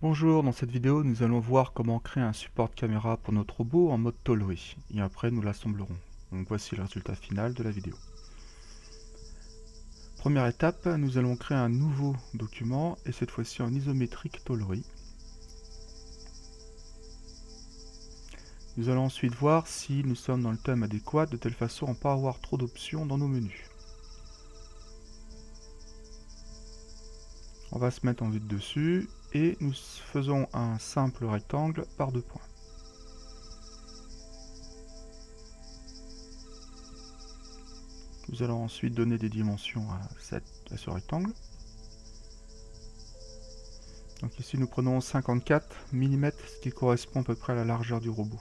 Bonjour, dans cette vidéo nous allons voir comment créer un support de caméra pour notre robot en mode tôlerie et après nous l'assemblerons. Donc voici le résultat final de la vidéo. Première étape, nous allons créer un nouveau document et cette fois-ci en isométrique tôlerie. Nous allons ensuite voir si nous sommes dans le thème adéquat de telle façon à ne pas avoir trop d'options dans nos menus. On va se mettre en vue de dessus et nous faisons un simple rectangle par 2 points. Nous allons ensuite donner des dimensions à ce rectangle. Donc ici nous prenons 54 mm, ce qui correspond à peu près à la largeur du robot.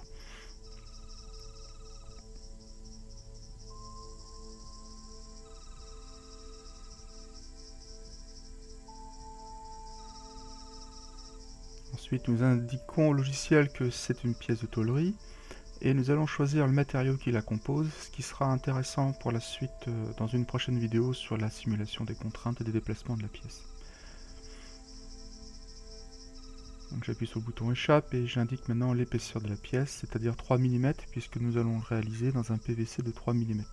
Ensuite nous indiquons au logiciel que c'est une pièce de tôlerie et nous allons choisir le matériau qui la compose, ce qui sera intéressant pour la suite dans une prochaine vidéo sur la simulation des contraintes et des déplacements de la pièce. Donc j'appuie sur le bouton échappe et j'indique maintenant l'épaisseur de la pièce, c'est-à-dire 3 mm puisque nous allons le réaliser dans un PVC de 3 mm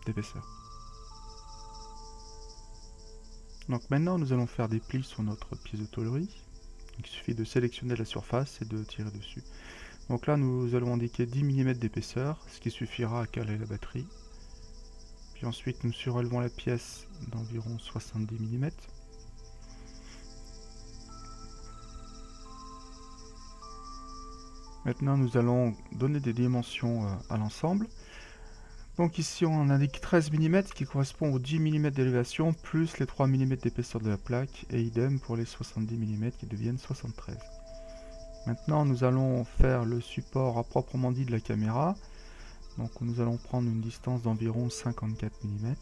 d'épaisseur. Donc maintenant nous allons faire des plis sur notre pièce de tôlerie. Donc, il suffit de sélectionner la surface et de tirer dessus. Donc là nous allons indiquer 10 mm d'épaisseur, ce qui suffira à caler la batterie. Puis ensuite nous surélevons la pièce d'environ 70 mm. Maintenant nous allons donner des dimensions à l'ensemble. Donc ici on indique 13 mm qui correspond aux 10 mm d'élévation plus les 3 mm d'épaisseur de la plaque et idem pour les 70 mm qui deviennent 73. Maintenant nous allons faire le support à proprement dit de la caméra. Donc nous allons prendre une distance d'environ 54 mm.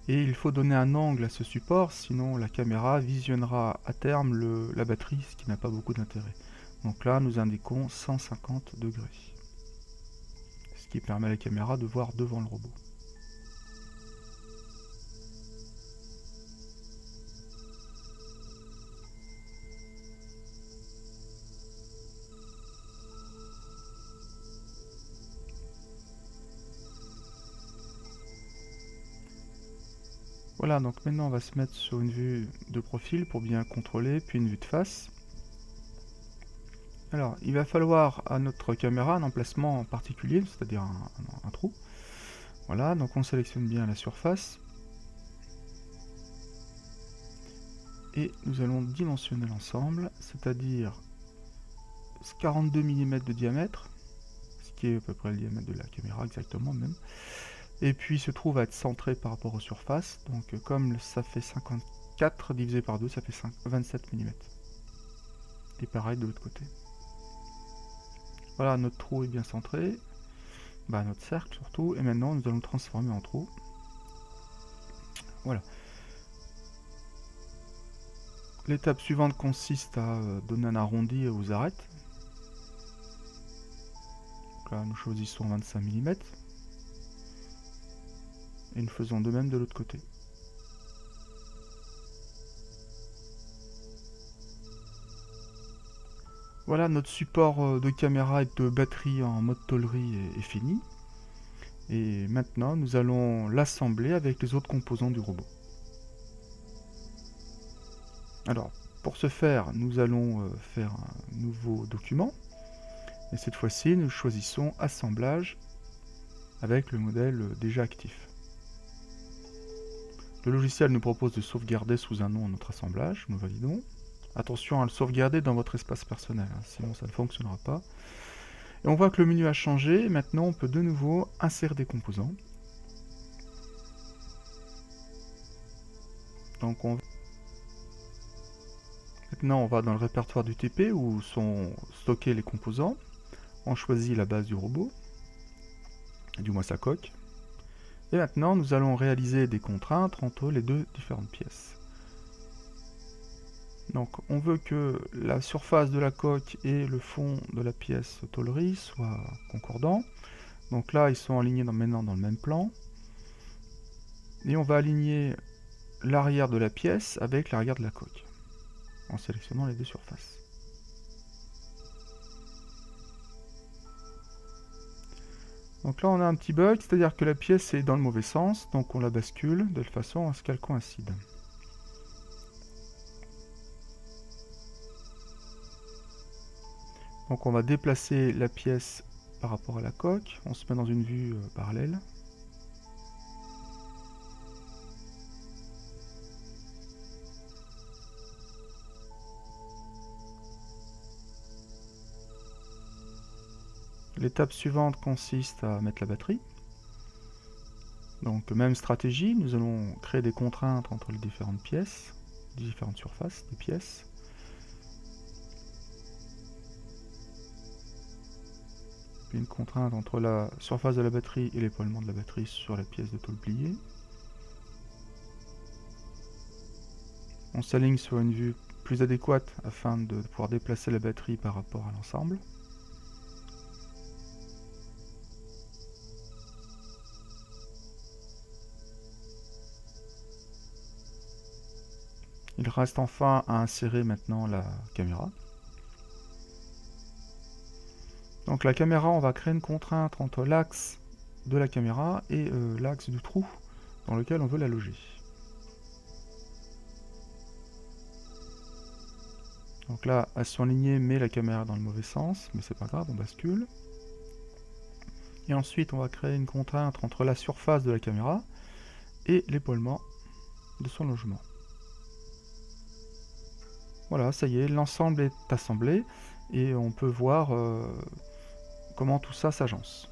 Et il faut donner un angle à ce support, sinon la caméra visionnera à terme la batterie, ce qui n'a pas beaucoup d'intérêt. Donc là, nous indiquons 150 degrés, ce qui permet à la caméra de voir devant le robot. Voilà, donc maintenant on va se mettre sur une vue de profil pour bien contrôler, puis une vue de face. Alors, il va falloir à notre caméra un emplacement particulier, c'est-à-dire un trou. Voilà, donc on sélectionne bien la surface. Et nous allons dimensionner l'ensemble, c'est-à-dire 42 mm de diamètre, ce qui est à peu près le diamètre de la caméra exactement même. Et puis se trouve à être centré par rapport aux surfaces, donc comme ça fait 54 divisé par 2, ça fait 27 mm. Et pareil de l'autre côté. Voilà, notre trou est bien centré, notre cercle surtout, et maintenant nous allons le transformer en trou. Voilà. L'étape suivante consiste à donner un arrondi aux arêtes. Donc là nous choisissons 25 mm. Et nous faisons de même de l'autre côté. Voilà, notre support de caméra et de batterie en mode tôlerie est fini. Et maintenant, nous allons l'assembler avec les autres composants du robot. Alors, pour ce faire, nous allons faire un nouveau document. Et cette fois-ci, nous choisissons Assemblage avec le modèle déjà actif. Le logiciel nous propose de sauvegarder sous un nom notre assemblage, nous validons. Attention à le sauvegarder dans votre espace personnel, sinon ça ne fonctionnera pas. Et on voit que le menu a changé, et maintenant on peut de nouveau insérer des composants. Donc maintenant on va dans le répertoire du TP où sont stockés les composants. On choisit la base du robot, du moins sa coque. Et maintenant nous allons réaliser des contraintes entre les deux différentes pièces. Donc on veut que la surface de la coque et le fond de la pièce tôlerie soient concordants. Donc là ils sont alignés maintenant dans le même plan. Et on va aligner l'arrière de la pièce avec l'arrière de la coque, en sélectionnant les deux surfaces. Donc là on a un petit bug, c'est-à-dire que la pièce est dans le mauvais sens, donc on la bascule de façon à ce qu'elle coïncide. Donc on va déplacer la pièce par rapport à la coque, on se met dans une vue parallèle. L'étape suivante consiste à mettre la batterie. Donc même stratégie, nous allons créer des contraintes entre les différentes pièces, les différentes surfaces des pièces. Puis une contrainte entre la surface de la batterie et l'épaulement de la batterie sur la pièce de tôle pliée. On s'aligne sur une vue plus adéquate afin de pouvoir déplacer la batterie par rapport à l'ensemble. Il reste enfin à insérer maintenant la caméra. Donc la caméra, on va créer une contrainte entre l'axe de la caméra et l'axe du trou dans lequel on veut la loger. Donc là, elles sont alignées, mais la caméra dans le mauvais sens, mais c'est pas grave, on bascule. Et ensuite, on va créer une contrainte entre la surface de la caméra et l'épaulement de son logement. Voilà, ça y est, l'ensemble est assemblé et on peut voir comment tout ça s'agence.